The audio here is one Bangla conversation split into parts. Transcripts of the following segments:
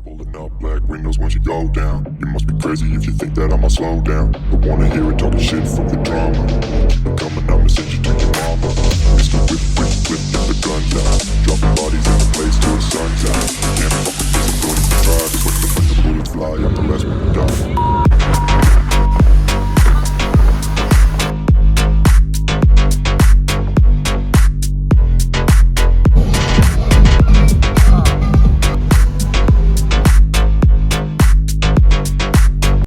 Pulling up black windows once you go down. You must be crazy if you think that I'ma slow down. Don't wanna hear it talking shit from the drama. Keep it coming, I'ma send you to your mama. Mr. Whip, whip, whip, get the guns out. Dropping bodies in the place till the sun's out. Can't fuck with this, I'm going to try. Just when the bullets fly, I'm the last one to die.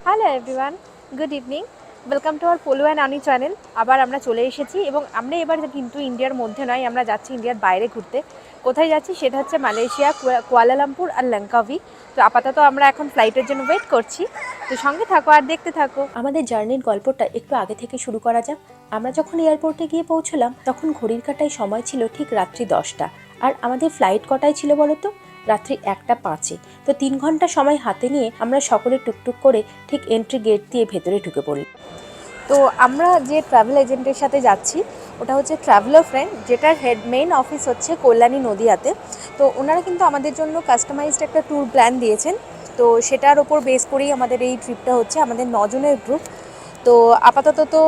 Hello everyone, good evening. Welcome to our polo and আনি চ্যানেল। আবার আমরা চলে এসেছি এবং আমরা এবার কিন্তু ইন্ডিয়ার মধ্যে নয়, আমরা যাচ্ছি ইন্ডিয়ার বাইরে ঘুরতে। কোথায় যাচ্ছি সেটা হচ্ছে মালয়েশিয়া, কুয়ালালামপুর আর লঙ্কাভি। তো আপাতত আমরা এখন ফ্লাইটের জন্য ওয়েট করছি, তো সঙ্গে থাকো আর দেখতে থাকো। আমাদের জার্নির গল্পটা একটু আগে থেকে শুরু করা যাক। আমরা যখন এয়ারপোর্টে গিয়ে পৌঁছলাম তখন ঘড়ির কাঁটায় সময় ছিল ঠিক রাত্রি 10টা, আর আমাদের ফ্লাইট কটায় ছিল বলো তো? রাত্রি 1টা 5-এ। তো 3 ঘন্টা সময় হাতে নিয়ে আমরা সকলে টুকটুক করে ঠিক এন্ট্রি গেট দিয়ে ভেতরে ঢুকে পড়ি। তো আমরা যে ট্রাভেল এজেন্টের সাথে যাচ্ছি ওটা হচ্ছে ট্রাভেলার ফ্রেন্ড, যেটার মেইন অফিস হচ্ছে কল্যাণী নদিয়াতে। তো ওনারা কিন্তু আমাদের জন্য কাস্টমাইজড একটা ট্যুর প্ল্যান দিয়েছেন। তো সেটার ওপর বেস করেই আমাদের এই ট্রিপটা হচ্ছে। আমাদের 9 জনের গ্রুপ। তো আপাতত তো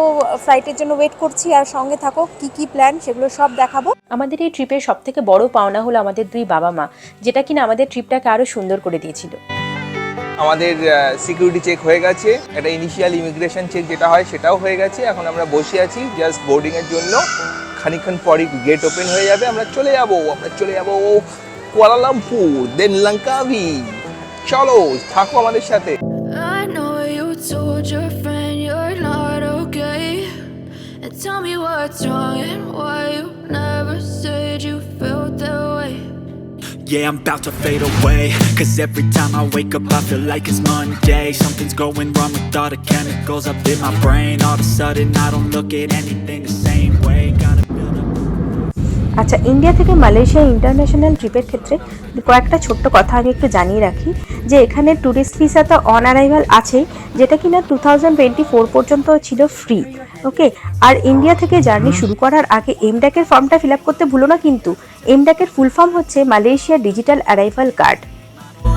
ফ্লাইটের জন্য ওয়েট করছি, আর সঙ্গে থাকো, কি প্ল্যান সেগুলো সব দেখাবো। আমাদের এই ট্রিপের সব থেকে বড় পাওনা হলো আমাদের 2 বাবা মা, যেটা কিনা আমাদের ট্রিপটাকে আরও সুন্দর করে দিয়েছিল। আমাদের সিকিউরিটি চেক হয়ে গেছে, একটা ইনিশিয়াল ইমিগ্রেশন চেক যেটা হয় সেটাও হয়ে গেছে। এখন আমরা বসে আছি জাস্ট বোর্ডিংয়ের জন্য। খানিকক্ষণ পরই গেট ওপেন হয়ে যাবে, আমরা চলে যাব কুয়ালালামপুর, দেন লঙ্কাভি। চলো, থাকো আমাদের সাথে। I know you told your friend you're not okay, and tell me what's wrong and why you never said you felt that way. Yeah, I'm about to fade away, 'cause every time I wake up I feel like it's Monday. Something's going wrong with all the chemicals up in my brain. All of a sudden I don't look at anything the same way. Gotta build up. আচ্ছা, ইন্ডিয়া থেকে মালয়েশিয়া ইন্টারন্যাশনাল ট্রিপের ক্ষেত্রে কয়েকটা ছোট্ট কথা আমি একটু জানিয়ে রাখি, যে এখানে ট্যুরিস্ট ভিসা তো অন অ্যারাইভাল আছেই, যেটা কিনা 2024 পর্যন্ত ছিল ফ্রি। ওকে, আর ইন্ডিয়া থেকে জার্নি শুরু করার আগে এমড্যাকের ফর্মটা ফিল আপ করতে ভুলো না কিন্তু। এমড্যাকের ফুল ফর্ম হচ্ছে Malaysia digital arrival card.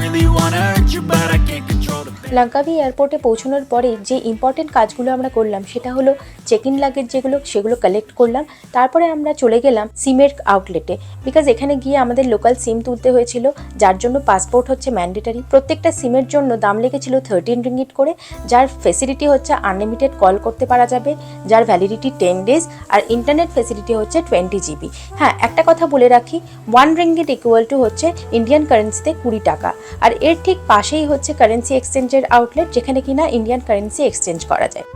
Really wanna hurt you but I can't control the লঙ্কাভি এয়ারপোর্টে পৌঁছানোর পরে যে ইম্পর্টেন্ট কাজগুলো আমরা করলাম সেটা হলো চেক ইন লাগেজ সেগুলো কালেক্ট করলাম। তারপরে আমরা চলে গেলাম সিমের আউটলেটে, বিকজ এখানে গিয়ে আমাদের লোকাল সিম তুলতে হয়েছিল, যার জন্য পাসপোর্ট হচ্ছে ম্যান্ডেটারি। প্রত্যেকটা সিমের জন্য দাম লেগেছিল 13 রিঙ্গিট করে, যার ফেসিলিটি হচ্ছে আনলিমিটেড কল করতে পারা যাবে, যার ভ্যালিডিটি 10 ডেজ, আর ইন্টারনেট ফেসিলিটি হচ্ছে 20 GB। হ্যাঁ, একটা কথা বলে রাখি, 1 রিঙ্গিট ইকুয়াল টু হচ্ছে ইন্ডিয়ান কারেন্সিতে 20 টাকা। আর এর ঠিক পাশেই হচ্ছে কারেন্সি এক্সচেঞ্জের আউটলেট, যেখানে কিনা ইন্ডিয়ান কারেন্সি এক্সচেঞ্জ করা যায়।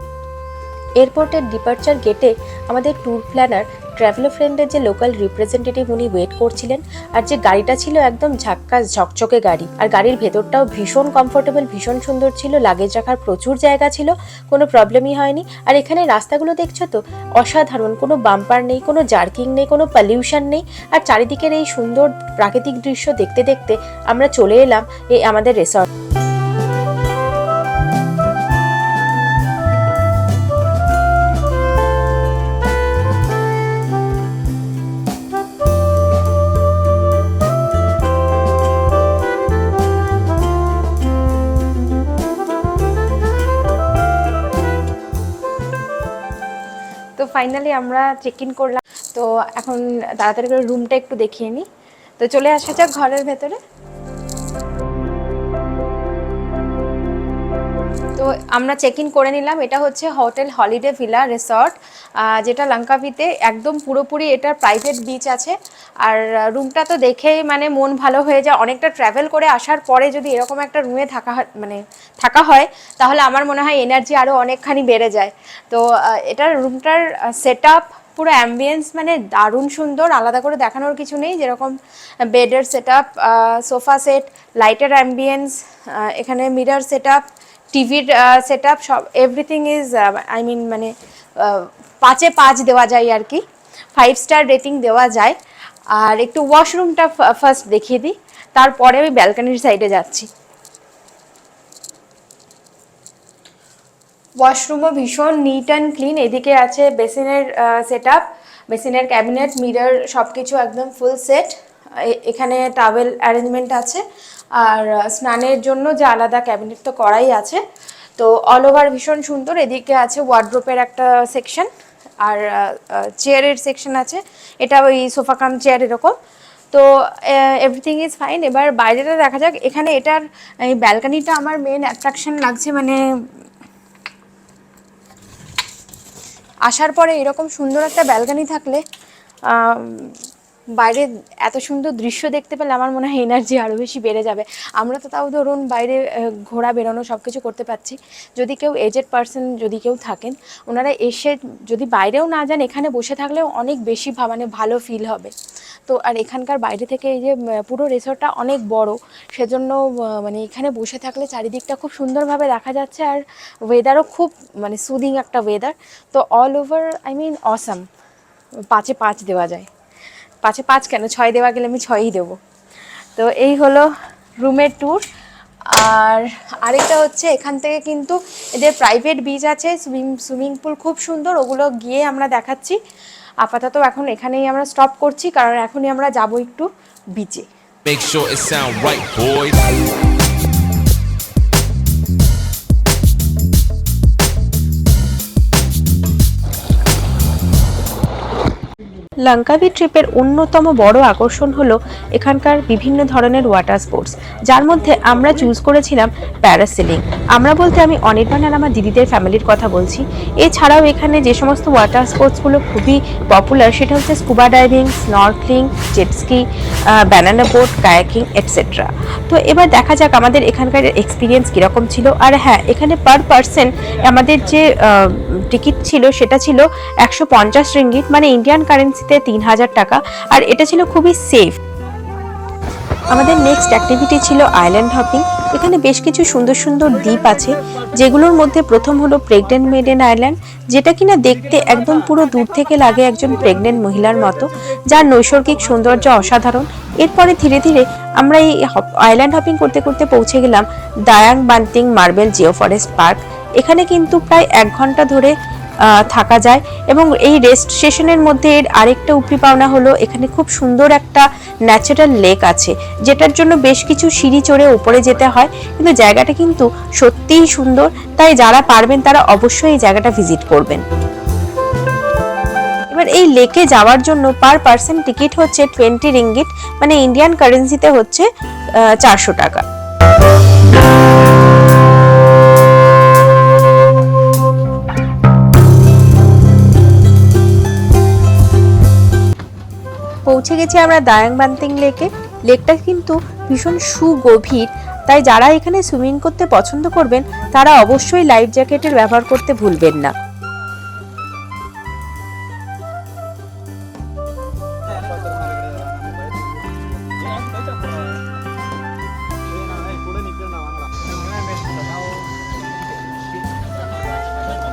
এয়ারপোর্টের ডিপার্চার গেটে আমাদের ট্যুর প্ল্যানার ট্রাভেলার ফ্রেন্ডের যে লোকাল রিপ্রেজেন্টেটিভ উনি ওয়েট করছিলেন, আর যে গাড়িটা ছিল একদম ঝাক্কাস ঝকঝকে গাড়ি, আর গাড়ির ভেতরটাও ভীষণ কমফোর্টেবল, ভীষণ সুন্দর ছিল, লাগেজ রাখার প্রচুর জায়গা ছিল, কোনো প্রবলেমই হয়নি। আর এখানে রাস্তাগুলো দেখছো তো, অসাধারণ, কোনো বাম্পার নেই, কোনো জার্কিং নেই, কোনো পলিউশন নেই। আর চারিদিকের এই সুন্দর প্রাকৃতিক দৃশ্য দেখতে দেখতে আমরা চলে এলাম এই আমাদের রিসর্ট। তো ফাইনালি আমরা চেক ইন করলাম। তো এখন তাড়াতাড়ি করে রুমটা একটু দেখিয়ে নিই। তো চলে আসা যাক ঘরের ভেতরে। তো আমরা চেক ইন করে নিলাম। এটা হচ্ছে হোটেল হলিডে ভিলা রিসর্ট, যেটা লঙ্কাভিতে একদম পুরোপুরি এটা প্রাইভেট বিচ আছে। আর রুমটা তো দেখেই মানে মন ভালো হয়ে যায়। অনেকটা ট্রাভেল করে আসার পরে যদি এরকম একটা রুমে থাকা হয় তাহলে আমার মনে হয় এনার্জি আরও অনেকখানি বেড়ে যায়। তো এটার রুমটার সেট আপ, পুরো অ্যাম্বিয়েন্স মানে দারুণ সুন্দর, আলাদা করে দেখানোর কিছু নেই। যেরকম বেডের সেট আপ, সোফা সেট, লাইটের অ্যাম্বিয়েন্স, এখানে মিরর সেট আপ, টিভির সেট আপ, সব এভরিথিং ইজ মানে 5-এ 5 দেওয়া যায় আর কি, 5 স্টার রেটিং দেওয়া যায়। আর একটু ওয়াশরুমটা ফার্স্ট দেখিয়ে দিই, তারপরে আমি ব্যালকনির সাইডে যাচ্ছি। ওয়াশরুমও ভীষণ নিট অ্যান্ড ক্লিন। এদিকে আছে বেসিনের সেট আপ, বেসিনের ক্যাবিনেট, মিরর, সব কিছু একদম ফুল সেট। এখানে টাওয়েল অ্যারেঞ্জমেন্ট আছে, আর স্নানের জন্য যে আলাদা ক্যাবিনেট তো করাই আছে। তো অল ওভার ভীষণ সুন্দর। এদিকে আছে ওয়ার্ড্রোপের একটা সেকশন, আর চেয়ারের সেকশন আছে, এটা ওই সোফা কাম চেয়ার এরকম। তো এভরিথিং ইজ ফাইন। এবার বাইরেটা দেখা যাক। এখানে এটার এই ব্যালকানিটা আমার মেন অ্যাট্রাকশন লাগছে, মানে আসার পরে এরকম সুন্দর একটা ব্যালকানি থাকলে বাইরে এত সুন্দর দৃশ্য দেখতে পেলে আমার মনে হয় এনার্জি আরও বেশি বেড়ে যাবে। আমরা তো তাও ধরুন বাইরে ঘোরা বেরোনো সব কিছু করতে পারছি, যদি কেউ এজেড পার্সন যদি কেউ থাকেন, ওনারা এসে যদি বাইরেও না যান, এখানে বসে থাকলেও অনেক বেশি মানে ভালো ফিল হবে। তো আর এখানকার বাইরে থেকে এই যে পুরো রিসর্টটা অনেক বড়, সেজন্য মানে এখানে বসে থাকলে চারিদিকটা খুব সুন্দরভাবে দেখা যাচ্ছে, আর ওয়েদারও খুব মানে সুদিং একটা ওয়েদার। তো all over I mean awesome. 5-এ 5 দেওয়া যায়। 5-এ 5 কেন, 6 দেওয়া গেলে আমি 6ই দেবো। তো এই হলো রুমের ট্যুর। আর আরেকটা হচ্ছে এখান থেকে কিন্তু এদের প্রাইভেট বিচ আছে, সুইমিং পুল খুব সুন্দর, ওগুলো গিয়ে আমরা দেখাচ্ছি। আপাতত এখন এখানেই আমরা স্টপ করছি, কারণ এখনই আমরা যাবো একটু বিচে। Make sure it sound right, boys. লঙ্কাবি ট্রিপের অন্যতম বড় আকর্ষণ হলো এখানকার বিভিন্ন ধরনের ওয়াটার স্পোর্টস, যার মধ্যে আমরা চুজ করেছিলাম প্যারাসেলিং। আমরা বলতে আমি অনির্বাণ আর আমার দিদিদের ফ্যামিলির কথা বলছি। এছাড়াও এখানে যে সমস্ত ওয়াটার স্পোর্টসগুলো খুবই পপুলার সেটা হচ্ছে scuba diving, snorkelling, jet ski, banana boat, kayaking etcetera. তো এবার দেখা যাক আমাদের এখানকার এক্সপিরিয়েন্স কীরকম ছিল। আর হ্যাঁ, এখানে পার পারসন আমাদের যে টিকিট ছিল সেটা ছিল 150 রিঙ্গিট, মানে ইন্ডিয়ান কারেন্সিতে 3000 টাকা, আর এটা ছিল খুবই সেফ। আমাদের নেক্সট অ্যাক্টিভিটি ছিল আইল্যান্ড হপিং। এখানে বেশ কিছু সুন্দর সুন্দর দ্বীপ আছে, যেগুলোর মধ্যে প্রথম হলো প্রেগনেন্ট মেডেন আইল্যান্ড, যেটা কিনা দেখতে একদম পুরো দূর থেকে লাগে একজন প্রেগনেন্ট মহিলার মতো, যার নৈসর্গিক সৌন্দর্য অসাধারণ। এরপরে ধীরে ধীরে আমরা এই আইল্যান্ড হপিং করতে করতে পৌঁছে গেলাম দায়াং বান্তিং মার্বেল জিও ফরেস্ট পার্ক। এখানে কিন্তু প্রায় 1 ঘন্টা ধরে থাকা যায়, এবং এই রেস্ট স্টেশনের মধ্যে এর আরেকটা উপরি পাওনা হলো এখানে খুব সুন্দর একটা ন্যাচারাল লেক আছে, যেটার জন্য বেশ কিছু সিঁড়ি চড়ে উপরে যেতে হয়, কিন্তু জায়গাটা কিন্তু সত্যিই সুন্দর। তাই যারা পারবেন তারা অবশ্যই এই জায়গাটা ভিজিট করবেন। এবার এই লেকে যাওয়ার জন্য পার পার্সন টিকিট হচ্ছে 20 রিঙ্গিট, মানে ইন্ডিয়ান কারেন্সিতে হচ্ছে 400 টাকা। পৌঁছে গেছি আমরা দায়াং বান্তিং লেকে। লেকটা কিন্তু ভীষণ সুগভীর, তাই যারা এখানে সুইমিং করতে পছন্দ করবেন তারা অবশ্যই লাইফ জ্যাকেটের ব্যবহার করতে ভুলবেন না।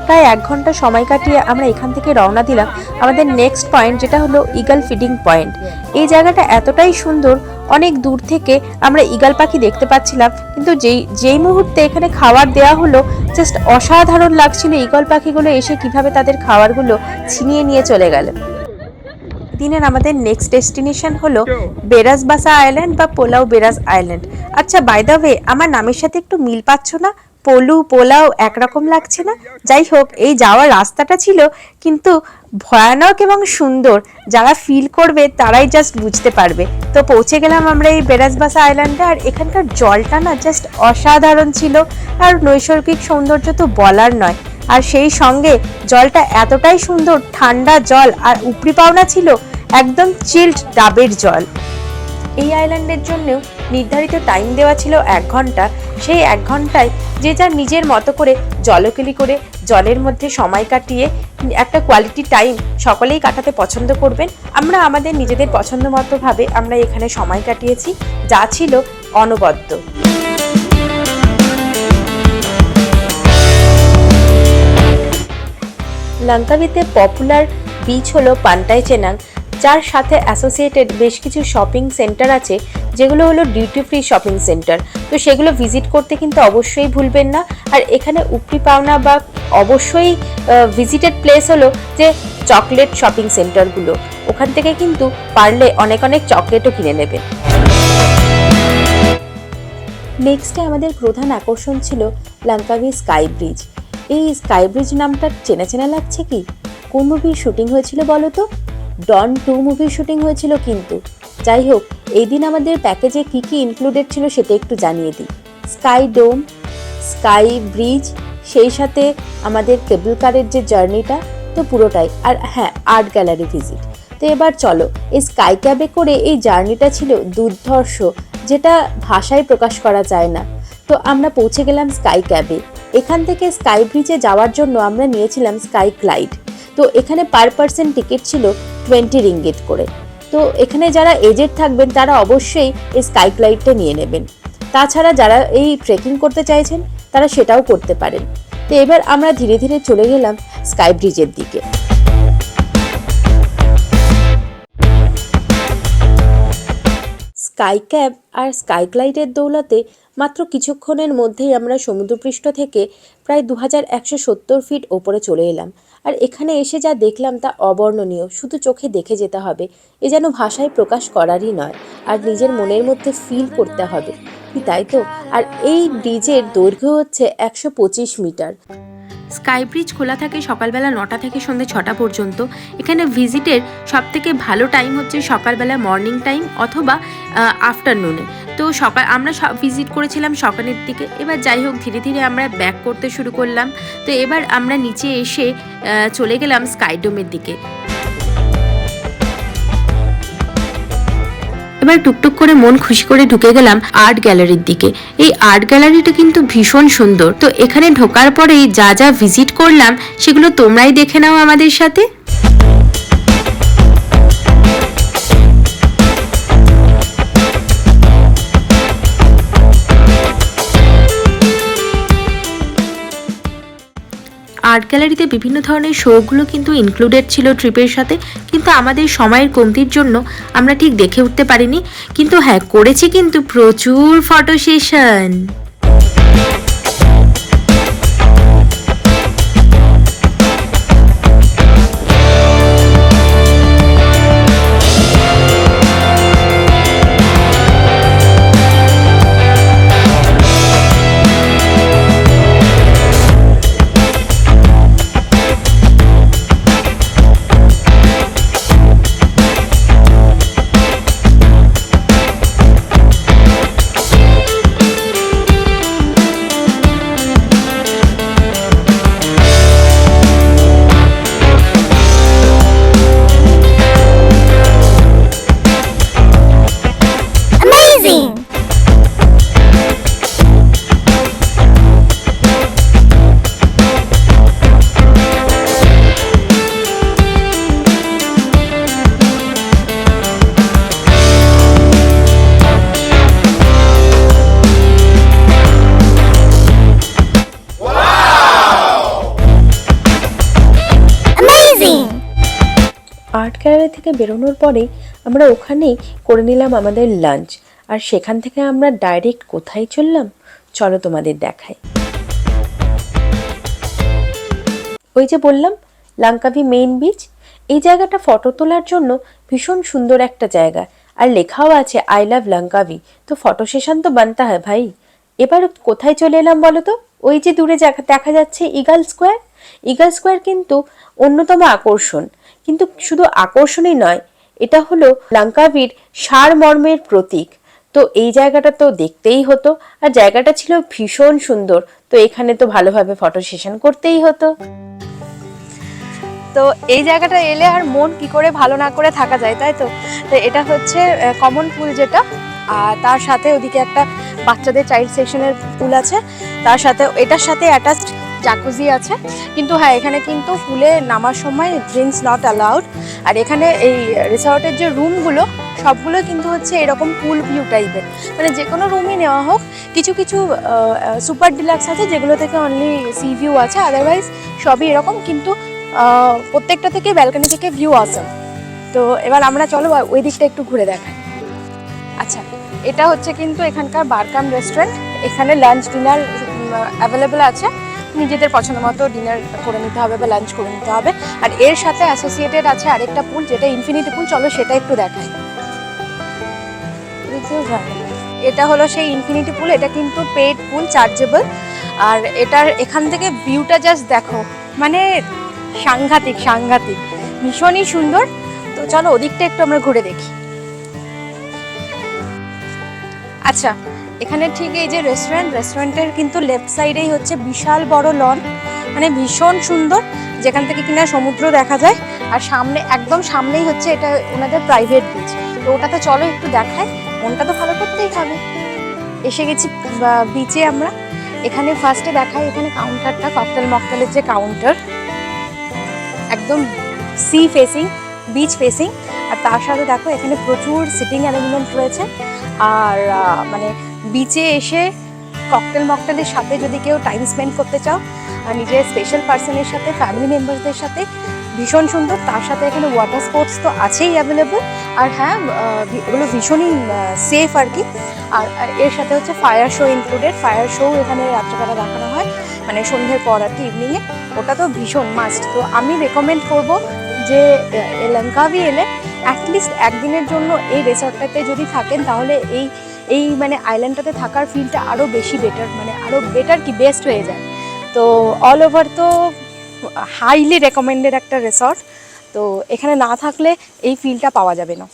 প্রায় 1 ঘন্টা সময় কাটিয়ে আমরা এখান থেকে রওনা দিলাম আমাদের নেক্সট পয়েন্ট, যেটা হলো ইগল ফিডিং পয়েন্ট। এই জায়গাটা এতটাই সুন্দর, অনেক দূর থেকে আমরা ইগল পাখি দেখতে পাচ্ছিলাম, কিন্তু যেই মুহূর্তে এখানে খাবার দেওয়া হলো জাস্ট অসাধারণ লাগছিল। ইগল পাখিগুলো এসে কিভাবে তাদের খাবারগুলো ছিনিয়ে নিয়ে চলে গেল। দিনের আমাদের নেক্সট ডেস্টিনেশন হলো বেরাসবাসা আইল্যান্ড বা পোলাও বেরাস আইল্যান্ড। আচ্ছা, বাই দ্য ওয়ে, আমার নামের সাথে একটু মিল পাচ্ছ না? পোলু পোলাও একরকম লাগছে না? যাই হোক, এই যাওয়ার রাস্তাটা ছিল কিন্তু ভয়ানক এবং সুন্দর। যারা ফিল করবে তারাই জাস্ট বুঝতে পারবে। তো পৌঁছে গেলাম আমরা এই বেরাসবাসা আইল্যান্ডে, আর এখানকার জলটা না জাস্ট অসাধারণ ছিল, আর নৈসর্গিক সৌন্দর্য তো বলার নয়। আর সেই সঙ্গে জলটা এতটাই সুন্দর, ঠান্ডা জল, আর উপরি পাওনা ছিল একদম চিল্ড ডাবের জল। এই আইল্যান্ডের জন্যও নির্ধারিত টাইম দেওয়া ছিল 1 ঘন্টা। সেই 1 ঘন্টায় যে যার নিজের মতো করে জলকেলি করে জলের মধ্যে সময় কাটিয়ে একটা কোয়ালিটি টাইম সকলেই কাটাতে পছন্দ করবেন। আমরা আমাদের নিজেদের পছন্দ মতো ভাবে আমরা এখানে সময় কাটিয়েছি, যা ছিল অনবদ্য। লঙ্কাবিতে পপুলার বিচ হলো পান্টাই চেনাং, যার সাথে অ্যাসোসিয়েটেড বেশ কিছু শপিং সেন্টার আছে, যেগুলো হলো ডিউটি ফ্রি শপিং সেন্টার। তো সেগুলো ভিজিট করতে কিন্তু অবশ্যই ভুলবেন না। আর এখানে উপরি পাওনা বা অবশ্যই ভিজিটেড প্লেস হলো যে চকলেট শপিং সেন্টারগুলো, ওখান থেকে কিন্তু পারলে অনেক অনেক চকলেটও কিনে নেবেন। নেক্সটে আমাদের প্রধান আকর্ষণ ছিল লাঙ্কাভি স্কাই ব্রিজ। এই স্কাই ব্রিজ নামটা চেনা চেনা লাগছে কি? কোন মুভির শুটিং হয়েছিল বলো তো? ডন 2 মুভির শুটিং হয়েছিল কিন্তু। যাই হোক, এই দিন আমাদের প্যাকেজে কি কি ইনক্লুডেড ছিল সেটা একটু জানিয়ে দিই। স্কাই ডোম, স্কাই ব্রিজ, সেই সাথে আমাদের কেবল কারের যে জার্নিটা, তো পুরোটাই। আর হ্যাঁ, আর্ট গ্যালারি ভিজিট। তো এবার চলো, এই স্কাই ক্যাবে করে এই জার্নিটা ছিল দুর্ধর্ষ, যেটা ভাষায় প্রকাশ করা যায় না। তো আমরা পৌঁছে গেলাম স্কাই ক্যাবে। এখান থেকে স্কাই ব্রিজে যাওয়ার জন্য আমরা নিয়েছিলাম স্কাই গ্লাইড। তো এখানে পার পার্সন টিকিট ছিল 20 রিঙ্গিট করে। তো এখানে যারা এজেড থাকবেন তারা অবশ্যই এই স্কাই গ্লাইডটা নিয়ে নেবেন। তাছাড়া যারা এই ট্রেকিং করতে চাইছেন তারা সেটাও করতে পারেন। তো এবার আমরা ধীরে ধীরে চলে গেলাম স্কাই ব্রিজের দিকে। স্কাই ক্যাব আর স্কাই গ্লাইডের দৌলতে মাত্র কিছুক্ষণের মধ্যেই আমরা সমুদ্রপৃষ্ঠ থেকে প্রায় 2170 ফিট ওপরে চলে এলাম। আর এখানে এসে যা দেখলাম তা অবর্ণনীয়, শুধু চোখে দেখে যেতে হবে। এ যেন ভাষায় প্রকাশ করারই নয়, আর নিজের মনের মধ্যে ফিল করতে হবে, কি তাই তো? আর এই ব্রিজের দৈর্ঘ্য হচ্ছে 125 মিটার। স্কাই ব্রিজ খোলা থাকে সকালবেলা 9টা থেকে সন্ধ্যে 6টা পর্যন্ত। এখানে ভিজিটের সবথেকে ভালো টাইম হচ্ছে সকালবেলা মর্নিং টাইম অথবা আফটারনুনে। তো আমরা ভিজিট করেছিলাম সকালের দিকে। এবার যাই হোক, ধীরে ধীরে আমরা ব্যাক করতে শুরু করলাম। তো এবার আমরা নিচে এসে চলে গেলাম স্কাইডোমের দিকে। এবার টুকটুক করে মন খুশি করে ঢুকে গেলাম আর্ট গ্যালারির দিকে। এই আর্ট গ্যালারিটা কিন্তু ভীষণ সুন্দর। তো এখানে ঢোকার পরেই যা যা ভিজিট করলাম সেগুলো তোমরাই দেখে নাও আমাদের সাথে। আর্ট গ্যালারিতে বিভিন্ন ধরনের শোগুলো কিন্তু ইনক্লুডেড ছিল ট্রিপের সাথে, কিন্তু আমাদের সময়ের কমতির জন্য আমরা ঠিক দেখে উঠতে পারিনি। কিন্তু হ্যাঁ, করেছি কিন্তু প্রচুর ফটো সেশন। আর্ট গ্যালারি থেকে বেরোনোর পরেই আমরা ওখানেই করে নিলাম আমাদের লাঞ্চ। আর সেখান থেকে আমরা ডাইরেক্ট কোথায় চললাম চলো তোমাদের দেখাই। ওই যে বললাম লাঙ্কাভি মেইন বিচ, এই জায়গাটা ফটো তোলার জন্য ভীষণ সুন্দর একটা জায়গা। আর লেখাও আছে আই লাভ লাঙ্কাভি। তো ফটো সেশন তো বানতা হয় ভাই। এবার কোথায় চলে এলাম বলো তো? ওই যে দূরে দেখা যাচ্ছে ইগল স্কোয়ার। ইগল স্কোয়ার কিন্তু অন্যতম আকর্ষণ। কিন্তু শুধু আকর্ষণই নয়, এটা হলো লাঙ্কাভির সারমর্মের প্রতীক। তো এই জায়গাটা তো দেখতেই হতো, আর জায়গাটা ছিল ভীষণ সুন্দর। তো এখানে তো ভালোভাবে ফটো সেশন করতেই হতো। তো এই জায়গাটা এলে আর মন কি করে ভালো না করে থাকা যায়, তাই তো? তো এটা হচ্ছে কমন পুল, যেটা আর তার সাথে ওদিকে একটা বাচ্চাদের চাইল্ড সেকশনের পুল আছে, তার সাথে এটার সাথে অ্যাটাচড জাকুজি আছে। কিন্তু হ্যাঁ, এখানে কিন্তু পুলে নামার সময় ড্রিঙ্কস নট অ্যালাউড। আর এখানে এই রিসর্টের যে রুমগুলো সবগুলো কিন্তু হচ্ছে এরকম পুল ভিউ টাইপের, মানে যে কোনো রুমই নেওয়া হোক। কিছু কিছু সুপার ডিলাক্স আছে যেগুলো থেকে অনলি সি ভিউ আছে, আদারওয়াইজ সবই এরকম। কিন্তু প্রত্যেকটা থেকে ব্যালকনি থেকে ভিউ আসে। তো এবার আমরা চলো ওই দিকটা একটু ঘুরে দেখাই। আচ্ছা, এটা হচ্ছে কিন্তু এখানকার বারকাম রেস্টুরেন্ট। এখানে লাঞ্চ ডিনার অ্যাভেলেবেল আছে, নিজেদের পছন্দ মতো ডিনার করে নিতে হবে বা লাঞ্চ করে নিতে হবে। আর এর সাথে অ্যাসোসিয়েটেড আছে আরেকটা পুল, যেটা ইনফিনিটি পুল। চলো সেটা একটু দেখাই। এটা হলো সেই ইনফিনিটি পুল, এটা কিন্তু পেড পুল, চার্জেবল। আর এটার এখান থেকে ভিউটা জাস্ট দেখো, মানে সাংঘাতিক সাংঘাতিক, ভীষণই সুন্দর। তো চলো ওদিকটা একটু আমরা ঘুরে দেখি। আচ্ছা, এখানে ঠিক এই যে রেস্টুরেন্টের কিন্তু লেফট সাইডেই হচ্ছে বিশাল বড় লন, মানে ভীষণ সুন্দর, যেখান থেকে কিনা সমুদ্র দেখা যায়। আর সামনে, একদম সামনেই হচ্ছে এটা ওনাদের প্রাইভেট বিচ। তো ওটাতে চলো একটু দেখায়, মনটা তো ভালো করতেই হবে। এসে গেছি বিচে আমরা। এখানে ফার্স্টে দেখাই, এখানে কাউন্টারটা, ককটেল মকটেলের যে কাউন্টার, একদম সি ফেসিং, বিচ ফেসিং। আর তার সাথে দেখো এখানে প্রচুর সিটিং অ্যারেঞ্জমেন্ট রয়েছে। আর মানে বিচে এসে ককটেল মকটেলের সাথে যদি কেউ টাইম স্পেন্ড করতে চাও, নিজের স্পেশাল পার্সনের সাথে, ফ্যামিলি মেম্বারসদের সাথে, ভীষণ সুন্দর। তার সাথে এখানে ওয়াটার স্পোর্টস তো আছেই অ্যাভেলেবল। আর হ্যাঁ, এগুলো ভীষণই সেফ আর কি। আর এর সাথে হচ্ছে fire show included. Fire show এখানে রাত্রেবেলা দেখানো হয়, মানে সন্ধ্যের পর আর কি, ইভিনিংয়ে। ওটা তো ভীষণ মাস্ট। তো আমি রেকমেন্ড করব যে লঙ্কাভি এলে অ্যাটলিস্ট একদিনের জন্য এই রিসর্টটাতে যদি থাকেন, তাহলে এই মানে আইল্যান্ডটাতে থাকার ফিলটা আরও বেশি বেটার, মানে আরও বেটার কি বেস্ট হয়ে যায়। তো অল ওভার তো হাইলি রেকমেন্ডেড একটা রিসর্ট। তো এখানে না থাকলে এই ফিলটা পাওয়া যাবে না।